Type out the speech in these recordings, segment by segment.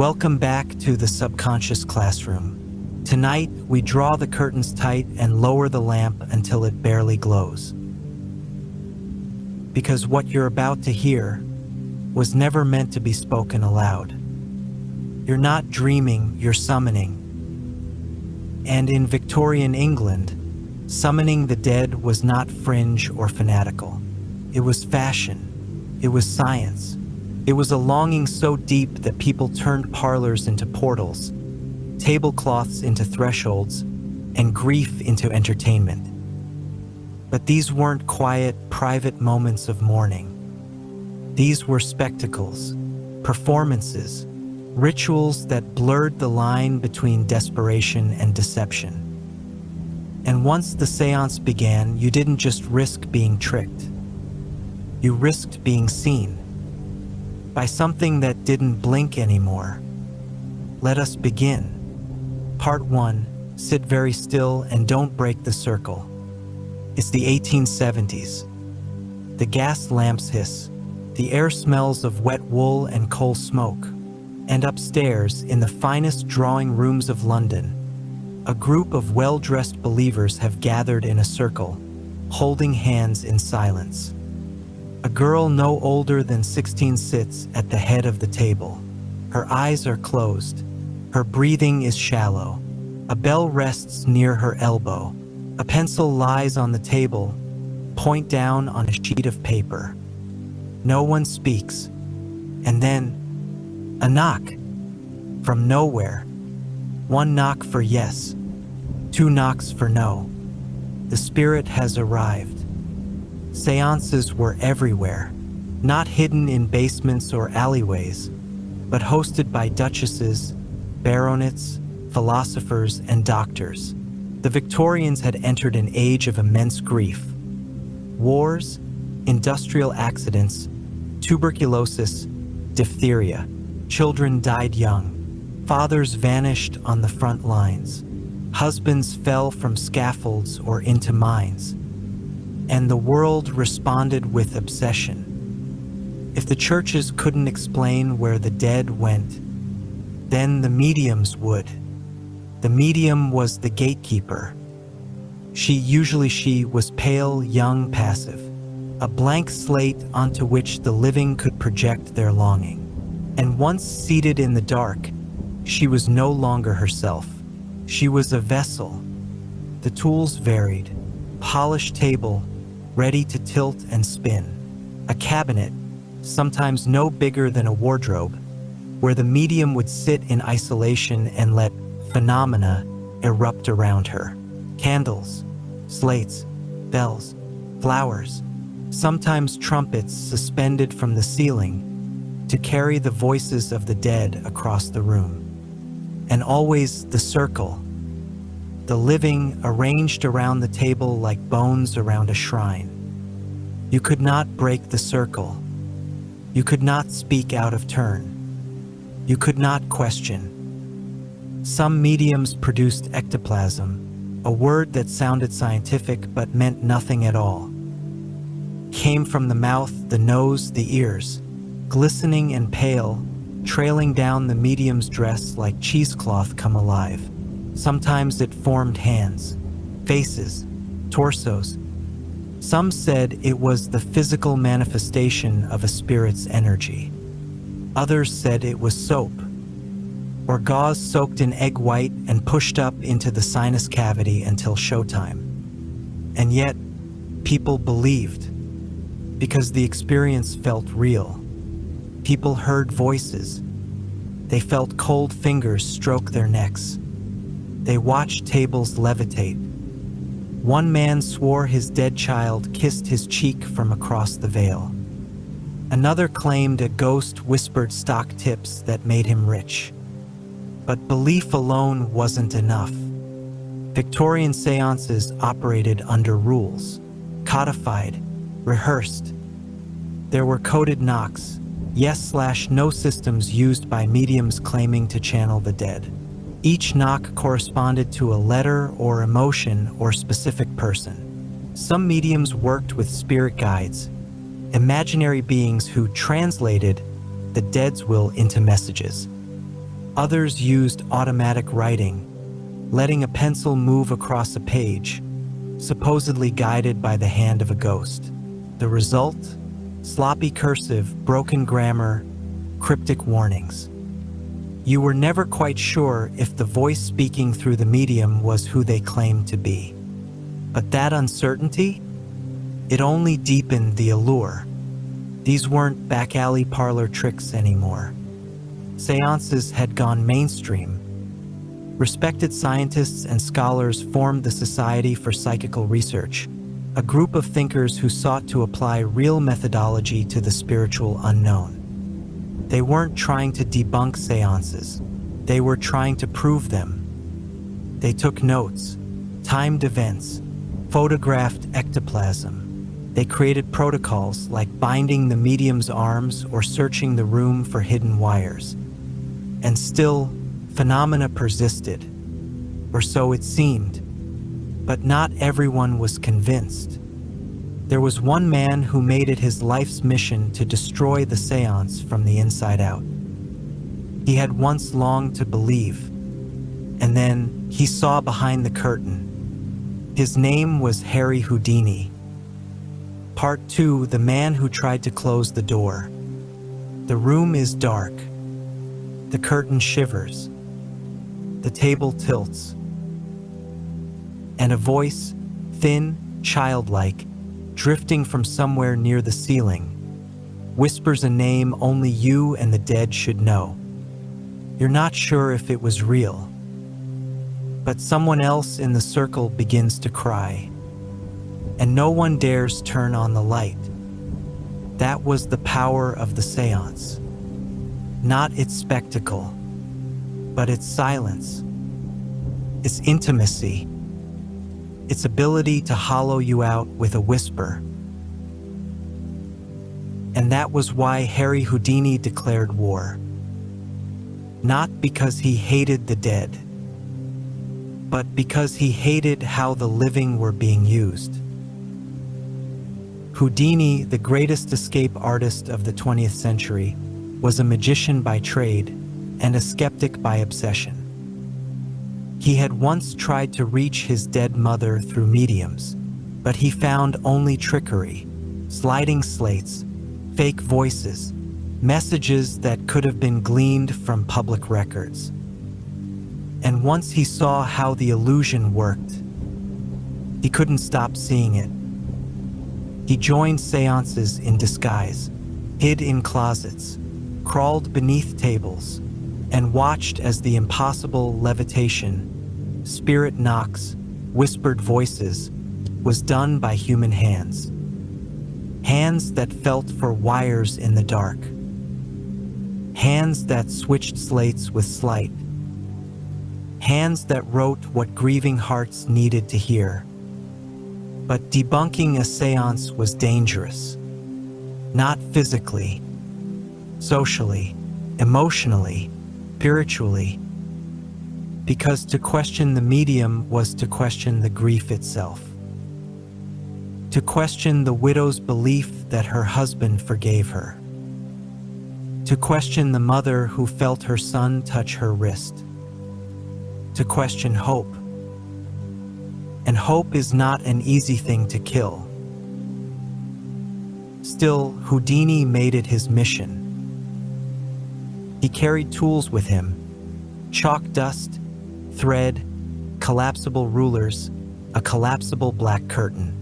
Welcome back to the subconscious classroom. Tonight, we draw the curtains tight and lower the lamp until it barely glows. Because what you're about to hear was never meant to be spoken aloud. You're not dreaming, you're summoning. And in Victorian England, summoning the dead was not fringe or fanatical. It was fashion. It was science. It was a longing so deep that people turned parlors into portals, tablecloths into thresholds, and grief into entertainment. But these weren't quiet, private moments of mourning. These were spectacles, performances, rituals that blurred the line between desperation and deception. And once the seance began, you didn't just risk being tricked. You risked being seen by something that didn't blink anymore. Let us begin. Part 1, sit very still and don't break the circle. It's the 1870s. The gas lamps hiss. The air smells of wet wool and coal smoke. And upstairs, in the finest drawing rooms of London, a group of well-dressed believers have gathered in a circle, holding hands in silence. A girl no older than 16 sits at the head of the table. Her eyes are closed. Her breathing is shallow. A bell rests near her elbow. A pencil lies on the table, point down on a sheet of paper. No one speaks. And then, a knock. From nowhere. One knock for yes. Two knocks for no. The spirit has arrived. Seances were everywhere, not hidden in basements or alleyways, but hosted by duchesses, baronets, philosophers, and doctors. The Victorians had entered an age of immense grief. Wars, industrial accidents, tuberculosis, diphtheria. Children died young. Fathers vanished on the front lines. Husbands fell from scaffolds or into mines. And the world responded with obsession. If the churches couldn't explain where the dead went, then the mediums would. The medium was the gatekeeper. She was pale, young, passive, a blank slate onto which the living could project their longing. And once seated in the dark, she was no longer herself. She was a vessel. The tools varied. Polished table, ready to tilt and spin. A cabinet, sometimes no bigger than a wardrobe, where the medium would sit in isolation and let phenomena erupt around her. Candles, slates, bells, flowers, sometimes trumpets suspended from the ceiling to carry the voices of the dead across the room. And always the circle, the living arranged around the table like bones around a shrine. You could not break the circle. You could not speak out of turn. You could not question. Some mediums produced ectoplasm, a word that sounded scientific but meant nothing at all. Came from the mouth, the nose, the ears, glistening and pale, trailing down the medium's dress like cheesecloth come alive. Sometimes it formed hands, faces, torsos. Some said it was the physical manifestation of a spirit's energy. Others said it was soap, or gauze soaked in egg white and pushed up into the sinus cavity until showtime. And yet, people believed, because the experience felt real. People heard voices. They felt cold fingers stroke their necks. They watched tables levitate. One man swore his dead child kissed his cheek from across the veil. Another claimed a ghost whispered stock tips that made him rich. But belief alone wasn't enough. Victorian seances operated under rules, codified, rehearsed. There were coded knocks, yes/no systems used by mediums claiming to channel the dead. Each knock corresponded to a letter or emotion or specific person. Some mediums worked with spirit guides, imaginary beings who translated the dead's will into messages. Others used automatic writing, letting a pencil move across a page, supposedly guided by the hand of a ghost. The result? Sloppy cursive, broken grammar, cryptic warnings. You were never quite sure if the voice speaking through the medium was who they claimed to be. But that uncertainty? It only deepened the allure. These weren't back-alley parlor tricks anymore. Seances had gone mainstream. Respected scientists and scholars formed the Society for Psychical Research, a group of thinkers who sought to apply real methodology to the spiritual unknown. They weren't trying to debunk seances. They were trying to prove them. They took notes, timed events, photographed ectoplasm. They created protocols like binding the medium's arms or searching the room for hidden wires. And still, phenomena persisted, or so it seemed. But not everyone was convinced. There was one man who made it his life's mission to destroy the seance from the inside out. He had once longed to believe, and then he saw behind the curtain. His name was Harry Houdini. Part 2, the man who tried to close the door. The room is dark. The curtain shivers. The table tilts. And a voice, thin, childlike, drifting from somewhere near the ceiling, whispers a name only you and the dead should know. You're not sure if it was real. But someone else in the circle begins to cry, and no one dares turn on the light. That was the power of the seance. Not its spectacle, but its silence, its intimacy, its ability to hollow you out with a whisper. And that was why Harry Houdini declared war. Not because he hated the dead, but because he hated how the living were being used. Houdini, the greatest escape artist of the 20th century, was a magician by trade and a skeptic by obsession. He had once tried to reach his dead mother through mediums, but he found only trickery, sliding slates, fake voices, messages that could have been gleaned from public records. And once he saw how the illusion worked, he couldn't stop seeing it. He joined seances in disguise, hid in closets, crawled beneath tables, and watched as the impossible levitation, spirit knocks, whispered voices, was done by human hands. Hands that felt for wires in the dark. Hands that switched slates with sleight. Hands that wrote what grieving hearts needed to hear. But debunking a seance was dangerous. Not physically, socially, emotionally, spiritually. Because to question the medium was to question the grief itself. To question the widow's belief that her husband forgave her. To question the mother who felt her son touch her wrist. To question hope. And hope is not an easy thing to kill. Still, Houdini made it his mission. He carried tools with him: chalk dust, thread, collapsible rulers, a collapsible black curtain.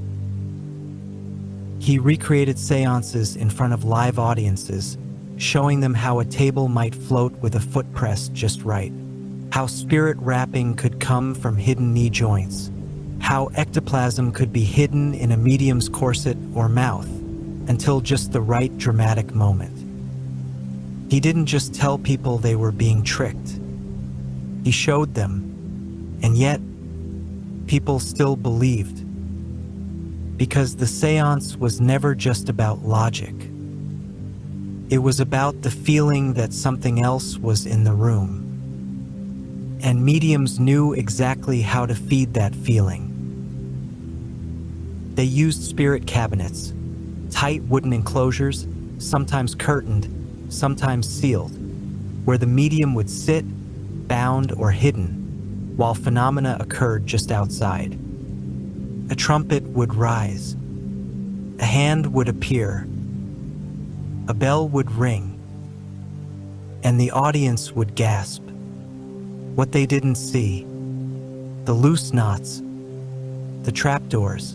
He recreated seances in front of live audiences, showing them how a table might float with a foot pressed just right, how spirit wrapping could come from hidden knee joints, how ectoplasm could be hidden in a medium's corset or mouth, until just the right dramatic moment. He didn't just tell people they were being tricked. He showed them, and yet people still believed. Because the seance was never just about logic. It was about the feeling that something else was in the room. And mediums knew exactly how to feed that feeling. They used spirit cabinets, tight wooden enclosures, sometimes curtained, sometimes sealed, where the medium would sit, bound or hidden, while phenomena occurred just outside. A trumpet would rise. A hand would appear. A bell would ring. And the audience would gasp. What they didn't see, the loose knots, the trapdoors,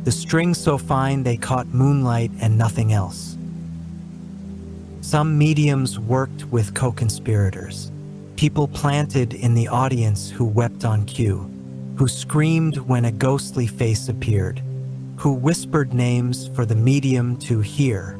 the strings so fine they caught moonlight and nothing else. Some mediums worked with co-conspirators, people planted in the audience who wept on cue, who screamed when a ghostly face appeared, who whispered names for the medium to hear.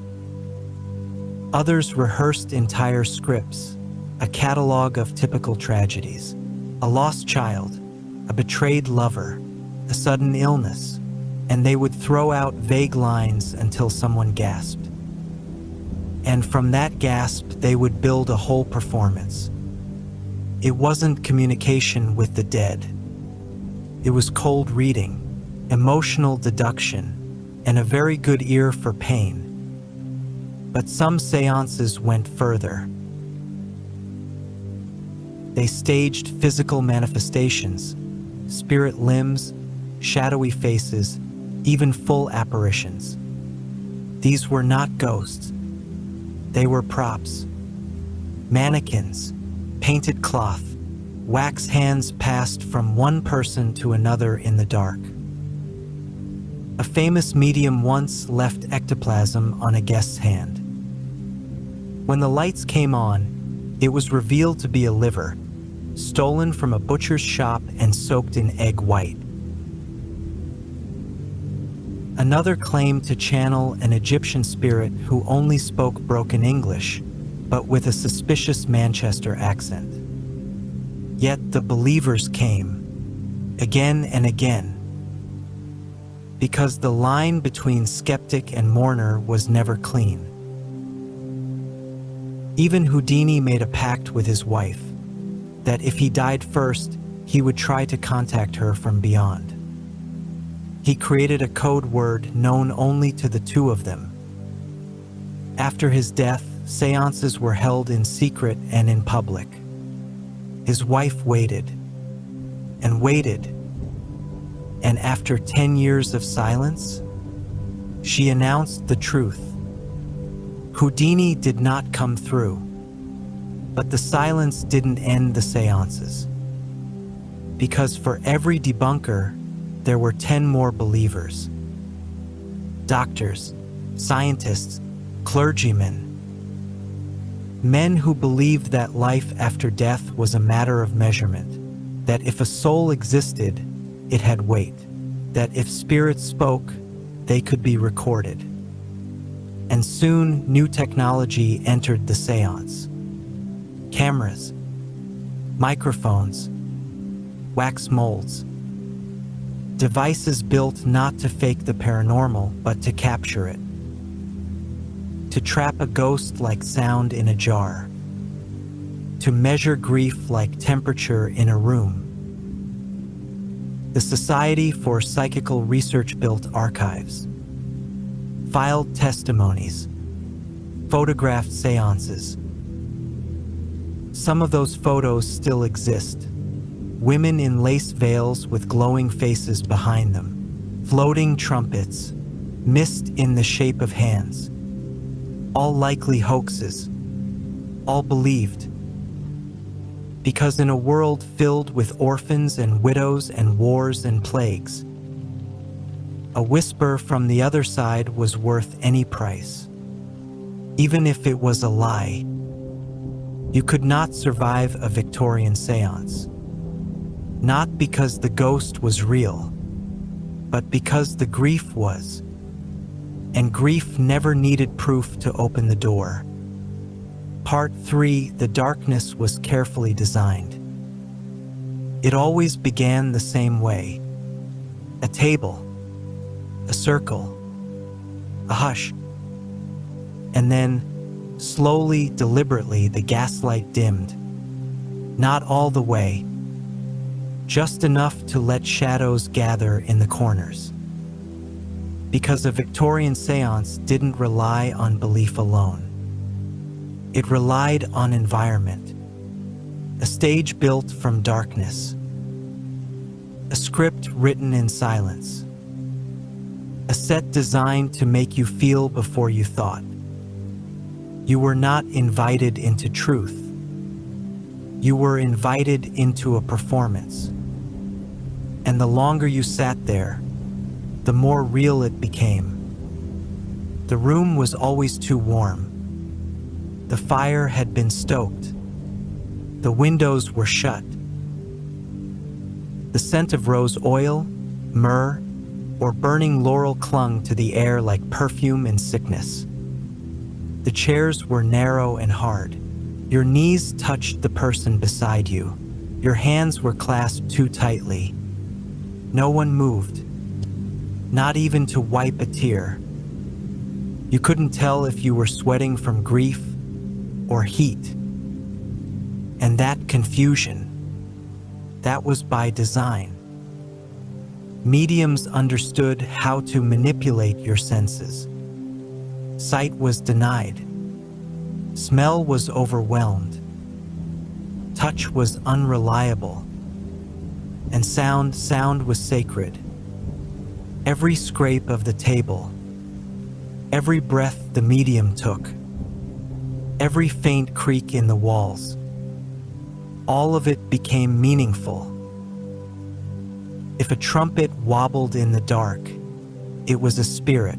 Others rehearsed entire scripts, a catalog of typical tragedies, a lost child, a betrayed lover, a sudden illness, and they would throw out vague lines until someone gasped. And from that gasp, they would build a whole performance. It wasn't communication with the dead. It was cold reading, emotional deduction, and a very good ear for pain. But some seances went further. They staged physical manifestations, spirit limbs, shadowy faces, even full apparitions. These were not ghosts. They were props. Mannequins, painted cloth, wax hands passed from one person to another in the dark. A famous medium once left ectoplasm on a guest's hand. When the lights came on, it was revealed to be a liver, stolen from a butcher's shop and soaked in egg white. Another claimed to channel an Egyptian spirit who only spoke broken English, but with a suspicious Manchester accent. Yet the believers came, again and again, because the line between skeptic and mourner was never clean. Even Houdini made a pact with his wife, that if he died first, he would try to contact her from beyond. He created a code word known only to the two of them. After his death, seances were held in secret and in public. His wife waited, and waited, and after 10 years of silence, she announced the truth. Houdini did not come through, but the silence didn't end the seances. Because for every debunker, there were 10 more believers. Doctors, scientists, clergymen, men who believed that life after death was a matter of measurement, that if a soul existed, it had weight, that if spirits spoke, they could be recorded. And soon, new technology entered the seance. Cameras, microphones, wax molds, devices built not to fake the paranormal, but to capture it. To trap a ghost like sound in a jar. To measure grief like temperature in a room. The Society for Psychical Research built archives, filed testimonies, photographed seances. Some of those photos still exist. Women in lace veils with glowing faces behind them, floating trumpets, mist in the shape of hands. All likely hoaxes, all believed. Because in a world filled with orphans and widows and wars and plagues, a whisper from the other side was worth any price. Even if it was a lie, you could not survive a Victorian séance. Not because the ghost was real, but because the grief was. And grief never needed proof to open the door. Part 3, the darkness was carefully designed. It always began the same way. A table, a circle, a hush. And then, slowly, deliberately, the gaslight dimmed. Not all the way, just enough to let shadows gather in the corners. Because a Victorian séance didn't rely on belief alone. It relied on environment, a stage built from darkness, a script written in silence, a set designed to make you feel before you thought. You were not invited into truth. You were invited into a performance. And the longer you sat there, the more real it became. The room was always too warm. The fire had been stoked. The windows were shut. The scent of rose oil, myrrh, or burning laurel clung to the air like perfume in sickness. The chairs were narrow and hard. Your knees touched the person beside you. Your hands were clasped too tightly. No one moved, not even to wipe a tear. You couldn't tell if you were sweating from grief or heat. And that confusion, that was by design. Mediums understood how to manipulate your senses. Sight was denied. Smell was overwhelmed. Touch was unreliable. And sound was sacred. Every scrape of the table, every breath the medium took, every faint creak in the walls, all of it became meaningful. If a trumpet wobbled in the dark, it was a spirit.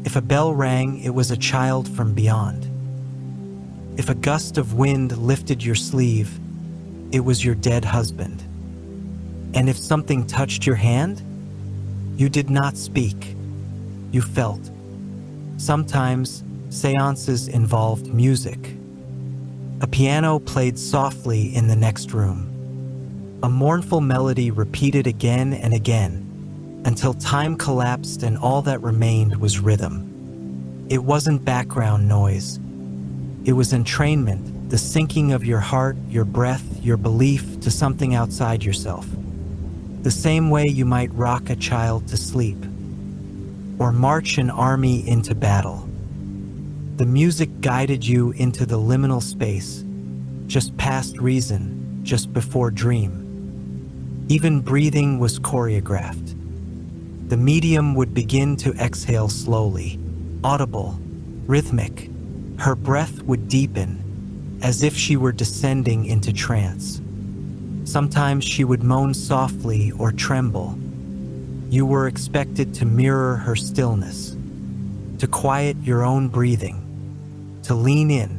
If a bell rang, it was a child from beyond. If a gust of wind lifted your sleeve, it was your dead husband. And if something touched your hand, you did not speak, you felt. Sometimes seances involved music. A piano played softly in the next room. A mournful melody repeated again and again until time collapsed and all that remained was rhythm. It wasn't background noise. It was entrainment, the sinking of your heart, your breath, your belief to something outside yourself. The same way you might rock a child to sleep or march an army into battle. The music guided you into the liminal space, just past reason, just before dream. Even breathing was choreographed. The medium would begin to exhale slowly, audible, rhythmic. Her breath would deepen, as if she were descending into trance. Sometimes she would moan softly or tremble. You were expected to mirror her stillness, to quiet your own breathing, to lean in.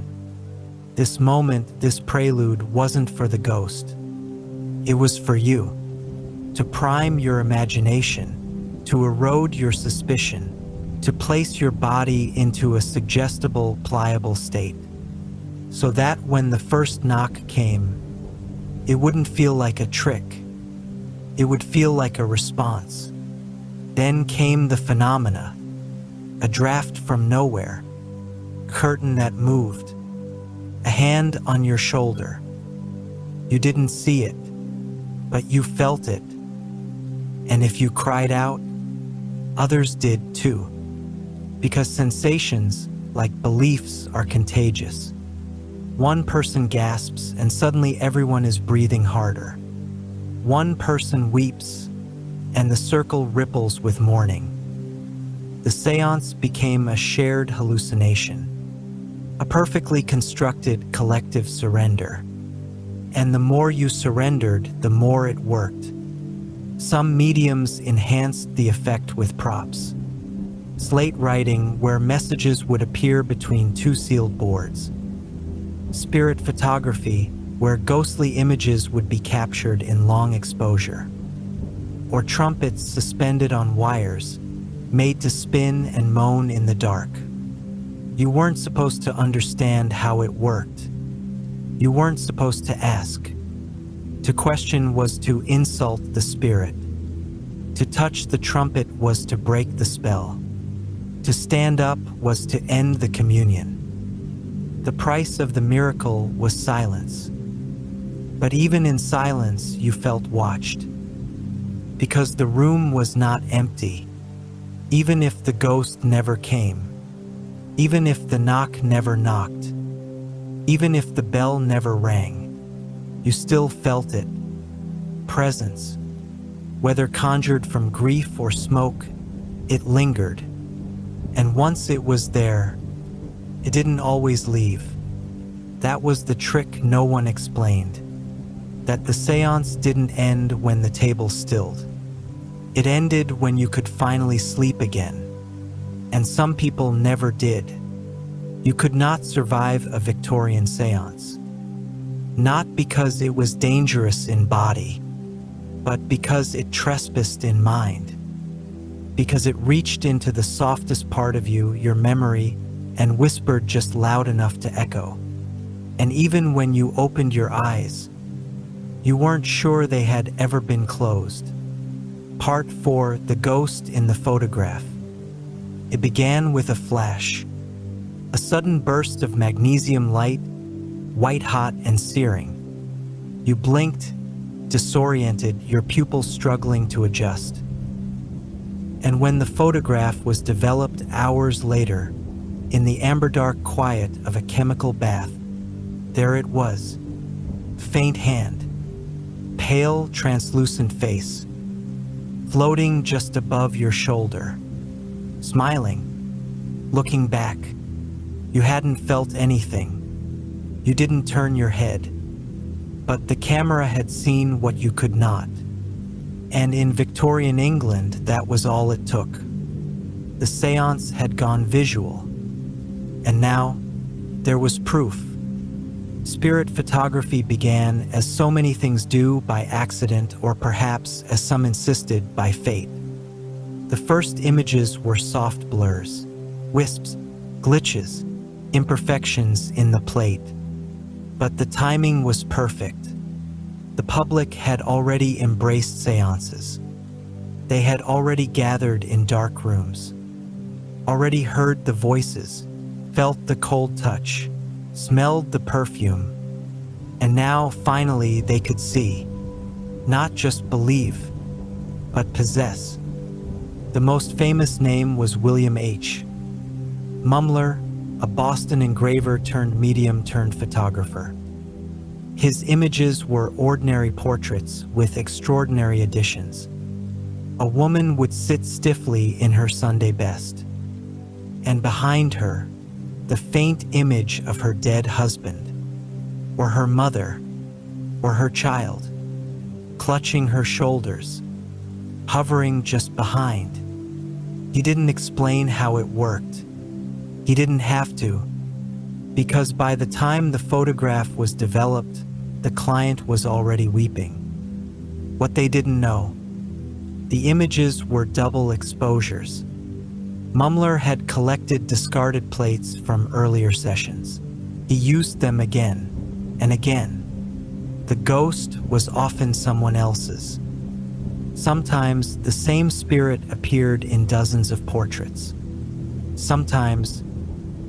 This moment, this prelude, wasn't for the ghost. It was for you, to prime your imagination, to erode your suspicion, to place your body into a suggestible, pliable state, so that when the first knock came, it wouldn't feel like a trick. It would feel like a response. Then came the phenomena, a draft from nowhere, curtain that moved, a hand on your shoulder. You didn't see it, but you felt it. And if you cried out, others did too. Because sensations, like beliefs, are contagious. One person gasps and suddenly everyone is breathing harder. One person weeps and the circle ripples with mourning. The seance became a shared hallucination, a perfectly constructed collective surrender. And the more you surrendered, the more it worked. Some mediums enhanced the effect with props. Slate writing, where messages would appear between two sealed boards. Spirit photography, where ghostly images would be captured in long exposure. Or trumpets suspended on wires, made to spin and moan in the dark. You weren't supposed to understand how it worked. You weren't supposed to ask. To question was to insult the spirit. To touch the trumpet was to break the spell. To stand up was to end the communion. The price of the miracle was silence. But even in silence, you felt watched. Because the room was not empty. Even if the ghost never came. Even if the knock never knocked, even if the bell never rang, you still felt it. Presence. Whether conjured from grief or smoke, it lingered. And once it was there, it didn't always leave. That was the trick no one explained. That the seance didn't end when the table stilled. It ended when you could finally sleep again. And some people never did. You could not survive a Victorian séance. Not because it was dangerous in body, but because it trespassed in mind. Because it reached into the softest part of you, your memory, and whispered just loud enough to echo. And even when you opened your eyes, you weren't sure they had ever been closed. Part 4, The Ghost in the Photograph. It began with a flash. A sudden burst of magnesium light, white hot and searing. You blinked, disoriented, your pupils struggling to adjust. And when the photograph was developed hours later, in the amber-dark quiet of a chemical bath, there it was. Faint hand, pale, translucent face, floating just above your shoulder, smiling, looking back. You hadn't felt anything. You didn't turn your head. But the camera had seen what you could not. And in Victorian England, that was all it took. The séance had gone visual. And now, there was proof. Spirit photography began, as so many things do, by accident, or perhaps, as some insisted, by fate. The first images were soft blurs, wisps, glitches, imperfections in the plate. But the timing was perfect. The public had already embraced seances. They had already gathered in dark rooms, already heard the voices, felt the cold touch, smelled the perfume, and now finally they could see, not just believe, but possess. The most famous name was William H. Mumler, a Boston engraver turned medium turned photographer. His images were ordinary portraits with extraordinary additions. A woman would sit stiffly in her Sunday best, and behind her, the faint image of her dead husband, or her mother, or her child, clutching her shoulders, hovering just behind. He didn't explain how it worked. He didn't have to, because by the time the photograph was developed, the client was already weeping. What they didn't know, the images were double exposures. Mumler had collected discarded plates from earlier sessions. He used them again and again. The ghost was often someone else's. Sometimes the same spirit appeared in dozens of portraits. Sometimes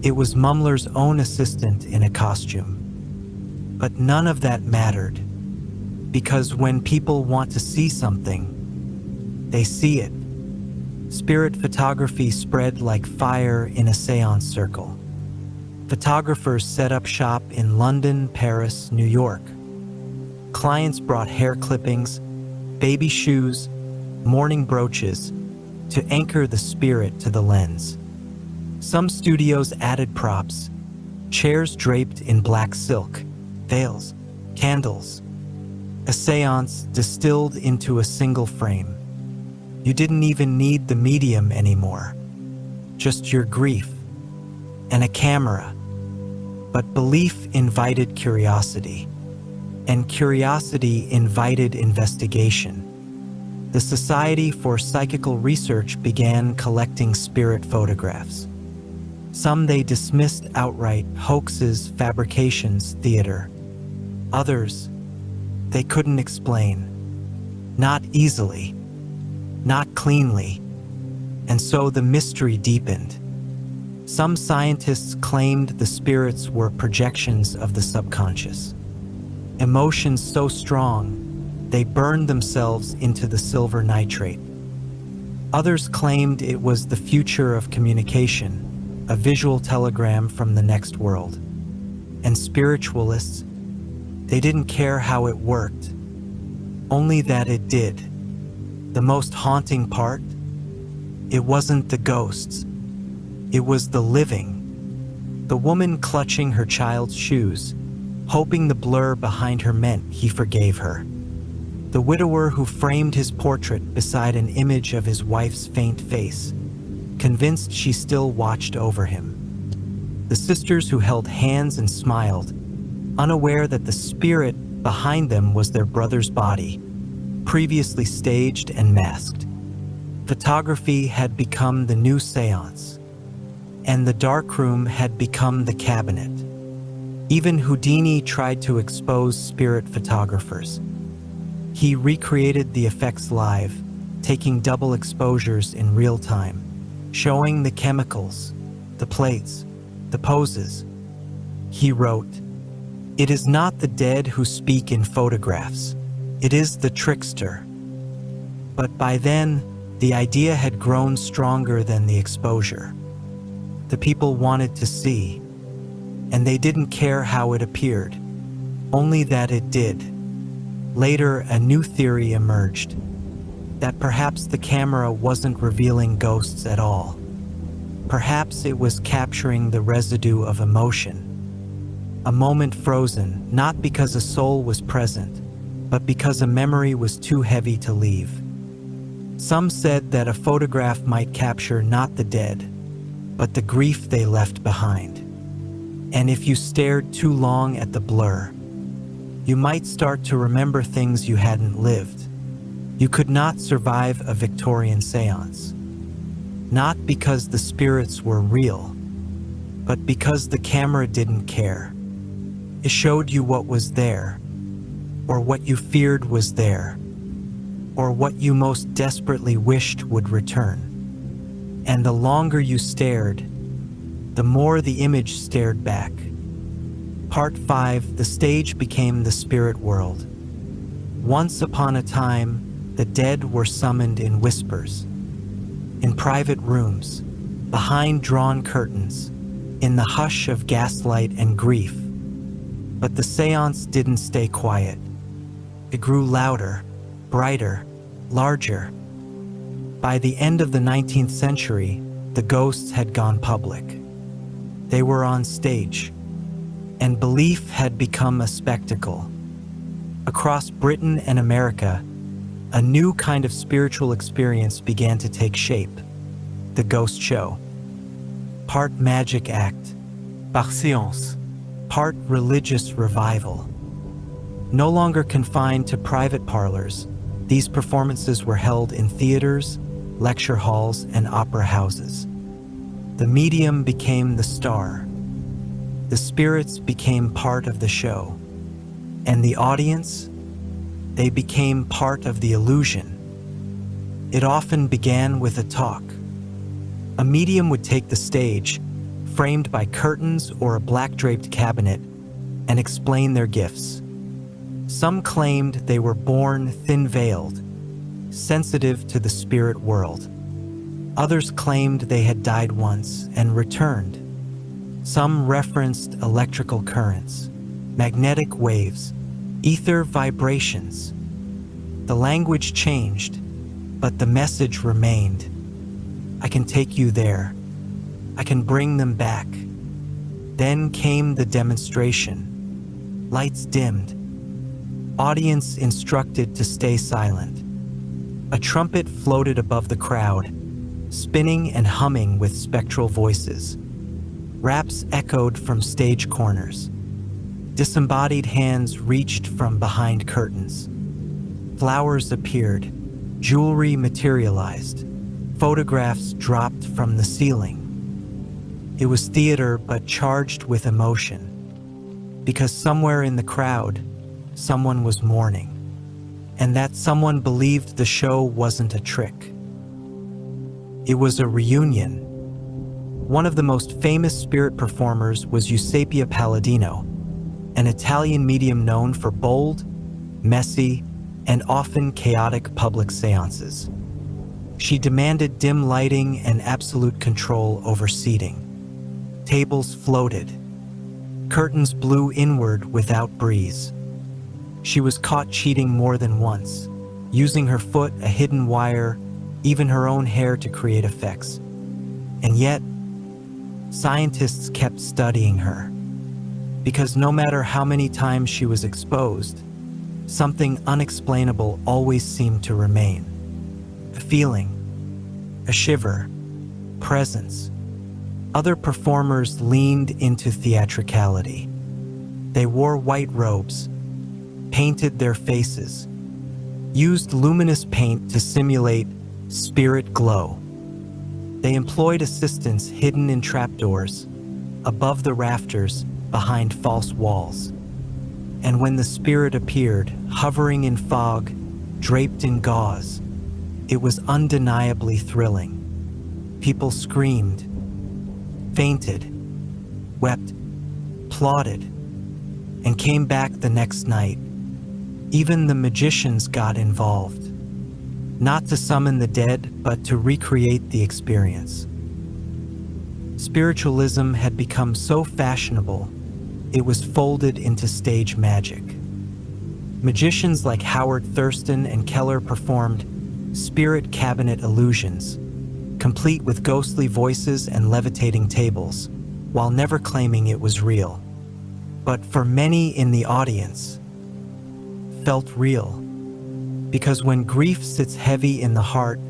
it was Mumler's own assistant in a costume. But none of that mattered, because when people want to see something, they see it. Spirit photography spread like fire in a séance circle. Photographers set up shop in London, Paris, New York. Clients brought hair clippings, baby shoes, mourning brooches to anchor the spirit to the lens. Some studios added props, chairs draped in black silk, veils, candles. A séance distilled into a single frame. You didn't even need the medium anymore, just your grief and a camera. But belief invited curiosity, and curiosity invited investigation. The Society for Psychical Research began collecting spirit photographs. Some they dismissed outright, hoaxes, fabrications, theater. Others, they couldn't explain. Not easily, not cleanly, and so the mystery deepened. Some scientists claimed the spirits were projections of the subconscious. Emotions so strong, they burned themselves into the silver nitrate. Others claimed it was the future of communication, a visual telegram from the next world. And spiritualists, they didn't care how it worked, only that it did. The most haunting part? It wasn't the ghosts. It was the living. The woman clutching her child's shoes, hoping the blur behind her meant he forgave her. The widower who framed his portrait beside an image of his wife's faint face, convinced she still watched over him. The sisters who held hands and smiled, unaware that the spirit behind them was their brother's body, previously staged and masked. Photography had become the new séance, and the darkroom had become the cabinet. Even Houdini tried to expose spirit photographers. He recreated the effects live, taking double exposures in real time, showing the chemicals, the plates, the poses. He wrote, "It is not the dead who speak in photographs, it is the trickster." But by then, the idea had grown stronger than the exposure. The people wanted to see, and they didn't care how it appeared, only that it did. Later, a new theory emerged, that perhaps the camera wasn't revealing ghosts at all. Perhaps it was capturing the residue of emotion. A moment frozen, not because a soul was present, but because a memory was too heavy to leave. Some said that a photograph might capture not the dead, but the grief they left behind. And if you stared too long at the blur, you might start to remember things you hadn't lived. You could not survive a Victorian séance. Not because the spirits were real, but because the camera didn't care. It showed you what was there, or what you feared was there, or what you most desperately wished would return. And the longer you stared, the more the image stared back. Part 5, the stage became the spirit world. Once upon a time, the dead were summoned in whispers, in private rooms, behind drawn curtains, in the hush of gaslight and grief. But the séance didn't stay quiet. It grew louder, brighter, larger. By the end of the 19th century, the ghosts had gone public. They were on stage, and belief had become a spectacle. Across Britain and America, a new kind of spiritual experience began to take shape: the ghost show. Part magic act, par séance, part religious revival. No longer confined to private parlors, these performances were held in theaters, lecture halls, and opera houses. The medium became the star. The spirits became part of the show. And the audience, they became part of the illusion. It often began with a talk. A medium would take the stage, framed by curtains or a black-draped cabinet, and explain their gifts. Some claimed they were born thin-veiled, sensitive to the spirit world. Others claimed they had died once and returned. Some referenced electrical currents, magnetic waves, ether vibrations. The language changed, but the message remained. I can take you there. I can bring them back. Then came the demonstration. Lights dimmed. Audience instructed to stay silent. A trumpet floated above the crowd, spinning and humming with spectral voices. Raps echoed from stage corners. Disembodied hands reached from behind curtains. Flowers appeared. Jewelry materialized. Photographs dropped from the ceiling. It was theater, but charged with emotion. Because somewhere in the crowd, someone was mourning. And that someone believed the show wasn't a trick. It was a reunion. One of the most famous spirit performers was Eusapia Palladino, an Italian medium known for bold, messy, and often chaotic public seances. She demanded dim lighting and absolute control over seating. Tables floated. Curtains blew inward without breeze. She was caught cheating more than once, using her foot, a hidden wire, even her own hair to create effects. And yet, scientists kept studying her, because no matter how many times she was exposed, something unexplainable always seemed to remain. A feeling, a shiver, presence. Other performers leaned into theatricality. They wore white robes, painted their faces, used luminous paint to simulate spirit glow. They employed assistants hidden in trapdoors, above the rafters, behind false walls. And when the spirit appeared, hovering in fog, draped in gauze, it was undeniably thrilling. People screamed, fainted, wept, applauded, and came back the next night. Even the magicians got involved, not to summon the dead, but to recreate the experience. Spiritualism had become so fashionable, it was folded into stage magic. Magicians like Howard Thurston and Keller performed spirit cabinet illusions, complete with ghostly voices and levitating tables, while never claiming it was real. But for many in the audience, felt real. Because when grief sits heavy in the heart,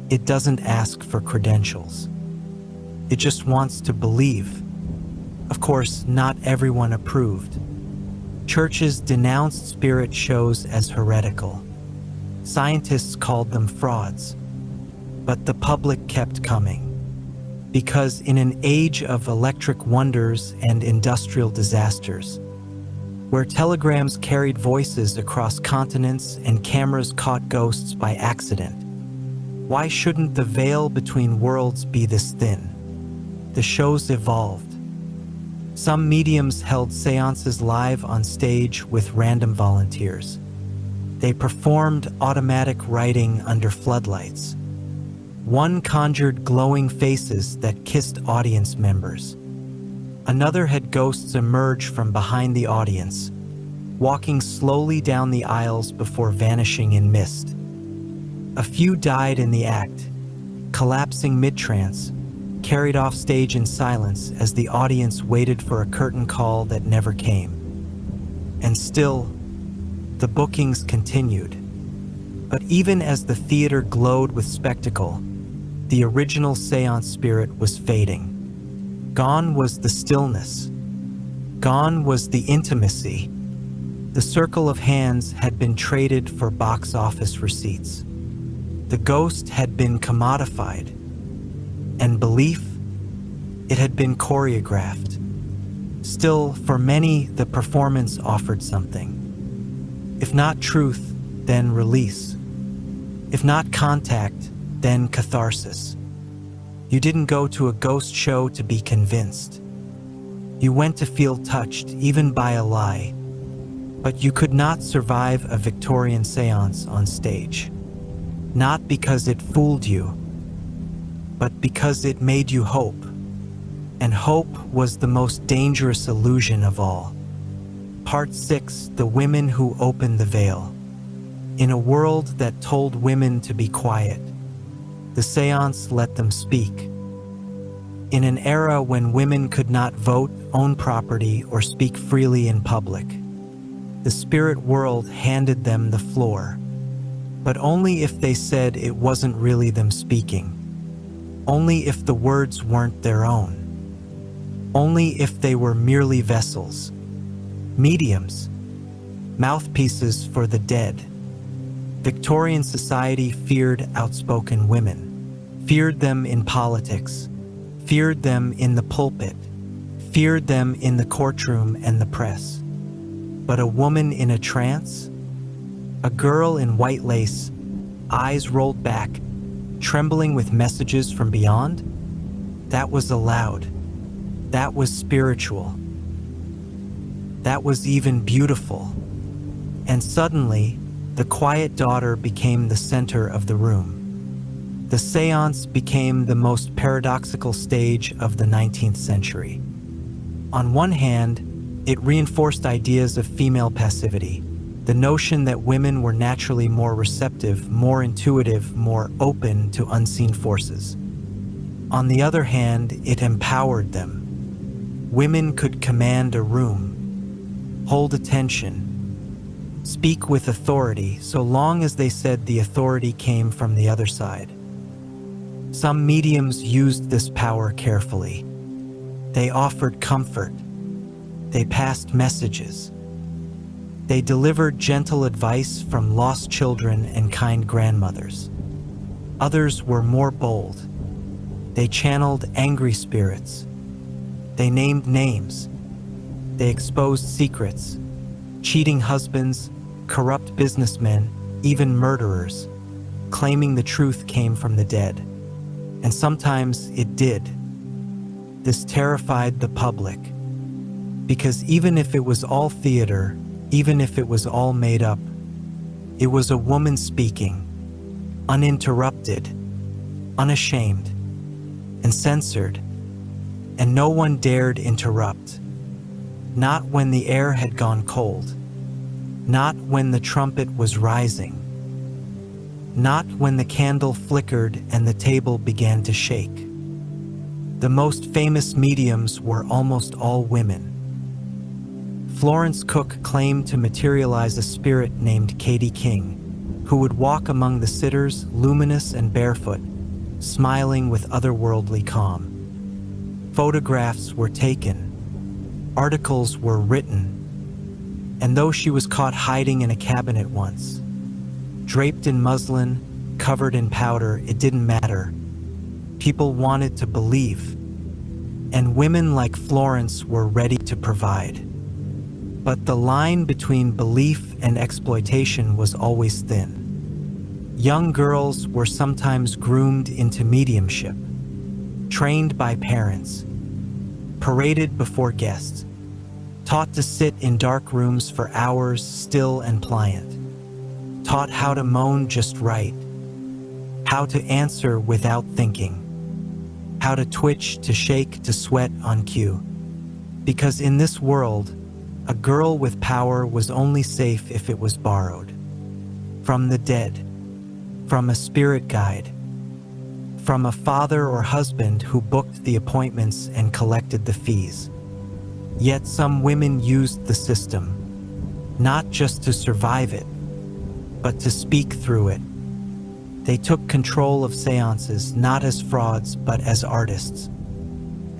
it doesn't ask for credentials. It just wants to believe. Of course, not everyone approved. Churches denounced spirit shows as heretical. Scientists called them frauds. But the public kept coming. Because in an age of electric wonders and industrial disasters, where telegrams carried voices across continents and cameras caught ghosts by accident, why shouldn't the veil between worlds be this thin? The shows evolved. Some mediums held seances live on stage with random volunteers. They performed automatic writing under floodlights. One conjured glowing faces that kissed audience members. Another had ghosts emerge from behind the audience, walking slowly down the aisles before vanishing in mist. A few died in the act, collapsing mid-trance, carried off stage in silence as the audience waited for a curtain call that never came. And still, the bookings continued. But even as the theater glowed with spectacle, the original seance spirit was fading. Gone was the stillness. Gone was the intimacy. The circle of hands had been traded for box office receipts. The ghost had been commodified. And belief, it had been choreographed. Still, for many, the performance offered something. If not truth, then release. If not contact, then catharsis. You didn't go to a ghost show to be convinced. You went to feel touched, even by a lie. But you could not survive a Victorian séance on stage. Not because it fooled you, but because it made you hope. And hope was the most dangerous illusion of all. Part 6, The Women Who Opened the Veil. In a world that told women to be quiet, the séance let them speak. In an era when women could not vote, own property, or speak freely in public, the spirit world handed them the floor. But only if they said it wasn't really them speaking. Only if the words weren't their own. Only if they were merely vessels, mediums, mouthpieces for the dead. Victorian society feared outspoken women, feared them in politics, feared them in the pulpit, feared them in the courtroom and the press. But a woman in a trance? A girl in white lace, eyes rolled back, trembling with messages from beyond? That was allowed. That was spiritual. That was even beautiful. And suddenly, the quiet daughter became the center of the room. The séance became the most paradoxical stage of the 19th century. On one hand, it reinforced ideas of female passivity, the notion that women were naturally more receptive, more intuitive, more open to unseen forces. On the other hand, it empowered them. Women could command a room, hold attention, speak with authority, so long as they said the authority came from the other side. Some mediums used this power carefully. They offered comfort. They passed messages. They delivered gentle advice from lost children and kind grandmothers. Others were more bold. They channeled angry spirits. They named names. They exposed secrets, cheating husbands, corrupt businessmen, even murderers, claiming the truth came from the dead. And sometimes it did. This terrified the public, because even if it was all theater, even if it was all made up, it was a woman speaking, uninterrupted, unashamed, and censored, and no one dared interrupt. Not when the air had gone cold, not when the trumpet was rising, not when the candle flickered and the table began to shake. The most famous mediums were almost all women. Florence Cook claimed to materialize a spirit named Katie King, who would walk among the sitters, luminous and barefoot, smiling with otherworldly calm. Photographs were taken, articles were written, and though she was caught hiding in a cabinet once, draped in muslin, covered in powder, it didn't matter. People wanted to believe, and women like Florence were ready to provide. But the line between belief and exploitation was always thin. Young girls were sometimes groomed into mediumship, trained by parents, paraded before guests, taught to sit in dark rooms for hours, still and pliant, taught how to moan just right, how to answer without thinking, how to twitch, to shake, to sweat on cue. Because in this world, a girl with power was only safe if it was borrowed. From the dead, from a spirit guide, from a father or husband who booked the appointments and collected the fees. Yet some women used the system, not just to survive it, but to speak through it. They took control of seances not as frauds, but as artists,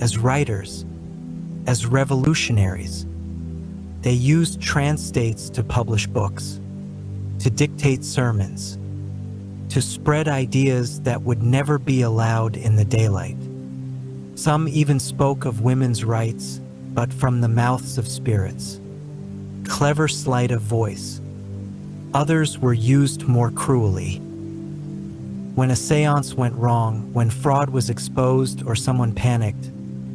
as writers, as revolutionaries. They used trance states to publish books, to dictate sermons, to spread ideas that would never be allowed in the daylight. Some even spoke of women's rights, but from the mouths of spirits. Clever sleight of voice. Others were used more cruelly. When a seance went wrong, when fraud was exposed or someone panicked,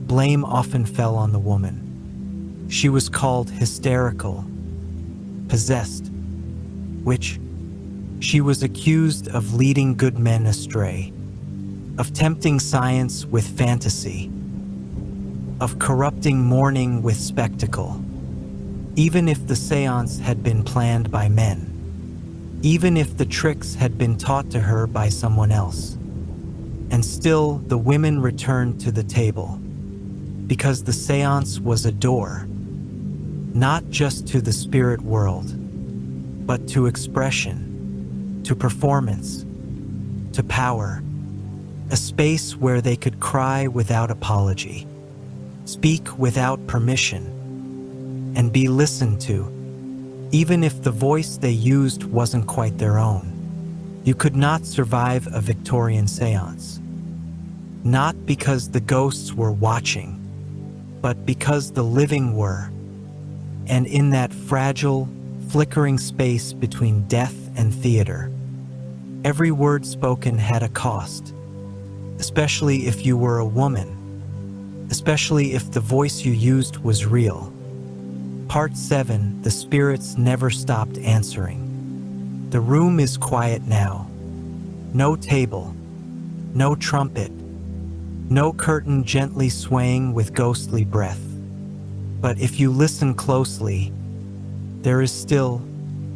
blame often fell on the woman. She was called hysterical, possessed, which she was accused of leading good men astray, of tempting science with fantasy, of corrupting mourning with spectacle. Even if the seance had been planned by men, even if the tricks had been taught to her by someone else. And still, the women returned to the table, because the seance was a door, not just to the spirit world, but to expression, to performance, to power, a space where they could cry without apology, speak without permission, and be listened to, even if the voice they used wasn't quite their own. You could not survive a Victorian séance, not because the ghosts were watching, but because the living were. And in that fragile, flickering space between death and theater, every word spoken had a cost, especially if you were a woman, especially if the voice you used was real. Part 7, the spirits never stopped answering. The room is quiet now. No table, no trumpet, no curtain gently swaying with ghostly breath. But if you listen closely, there is still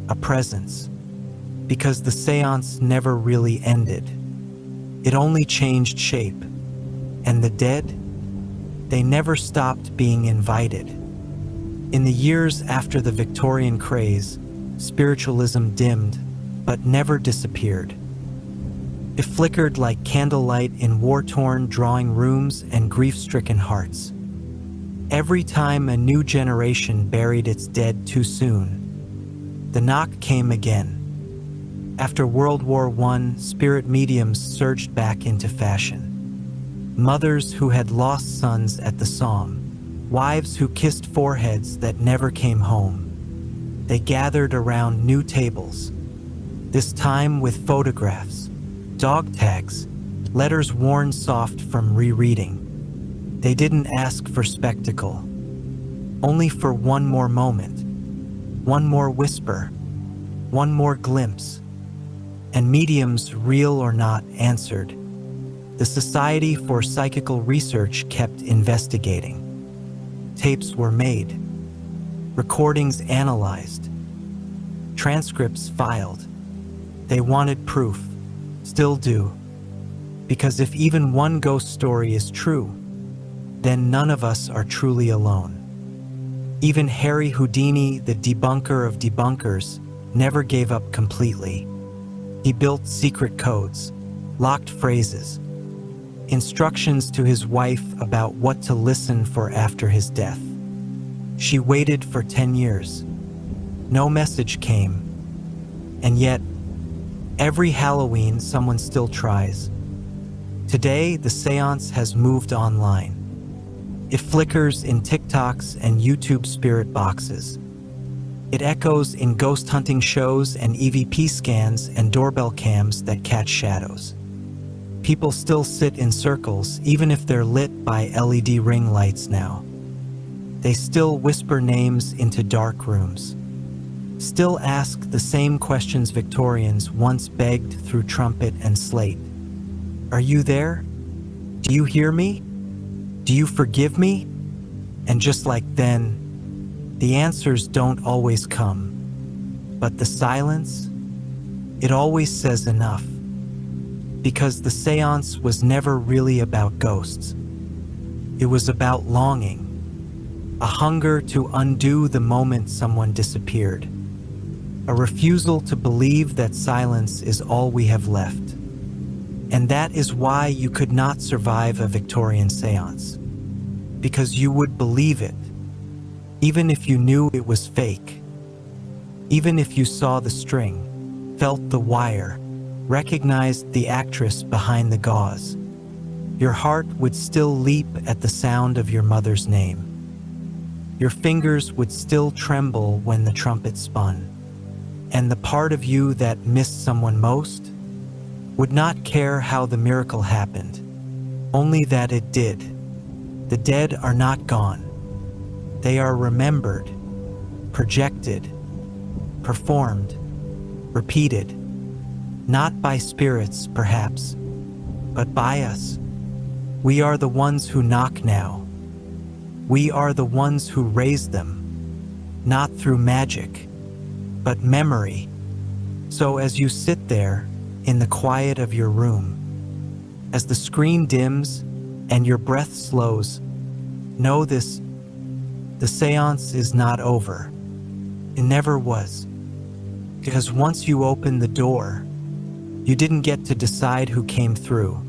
a presence, because the séance never really ended. It only changed shape, and the dead, they never stopped being invited. In the years after the Victorian craze, spiritualism dimmed, but never disappeared. It flickered like candlelight in war-torn drawing rooms and grief-stricken hearts. Every time a new generation buried its dead too soon, the knock came again. After World War I, spirit mediums surged back into fashion. Mothers who had lost sons at the Somme, wives who kissed foreheads that never came home. They gathered around new tables, this time with photographs, dog tags, letters worn soft from rereading. They didn't ask for spectacle, only for one more moment, one more whisper, one more glimpse. And mediums, real or not, answered. The Society for Psychical Research kept investigating. Tapes were made, recordings analyzed, transcripts filed. They wanted proof, still do, because if even one ghost story is true, then none of us are truly alone. Even Harry Houdini, the debunker of debunkers, never gave up completely. He built secret codes, locked phrases, instructions to his wife about what to listen for after his death. She waited for 10 years. No message came. And yet, every Halloween someone still tries. Today, the séance has moved online. It flickers in TikToks and YouTube spirit boxes. It echoes in ghost hunting shows and EVP scans and doorbell cams that catch shadows. People still sit in circles, even if they're lit by LED ring lights now. They still whisper names into dark rooms. Still ask the same questions Victorians once begged through trumpet and slate. Are you there? Do you hear me? Do you forgive me? And just like then, the answers don't always come. But the silence, it always says enough. Because the séance was never really about ghosts. It was about longing, a hunger to undo the moment someone disappeared, a refusal to believe that silence is all we have left. And that is why you could not survive a Victorian séance. Because you would believe it, even if you knew it was fake. Even if you saw the string, felt the wire, recognized the actress behind the gauze, your heart would still leap at the sound of your mother's name. Your fingers would still tremble when the trumpet spun. And the part of you that missed someone most would not care how the miracle happened, only that it did. The dead are not gone. They are remembered, projected, performed, repeated, not by spirits, perhaps, but by us. We are the ones who knock now. We are the ones who raise them, not through magic, but memory. So as you sit there in the quiet of your room, as the screen dims and your breath slows, know this: the séance is not over. It never was. Because once you opened the door, you didn't get to decide who came through.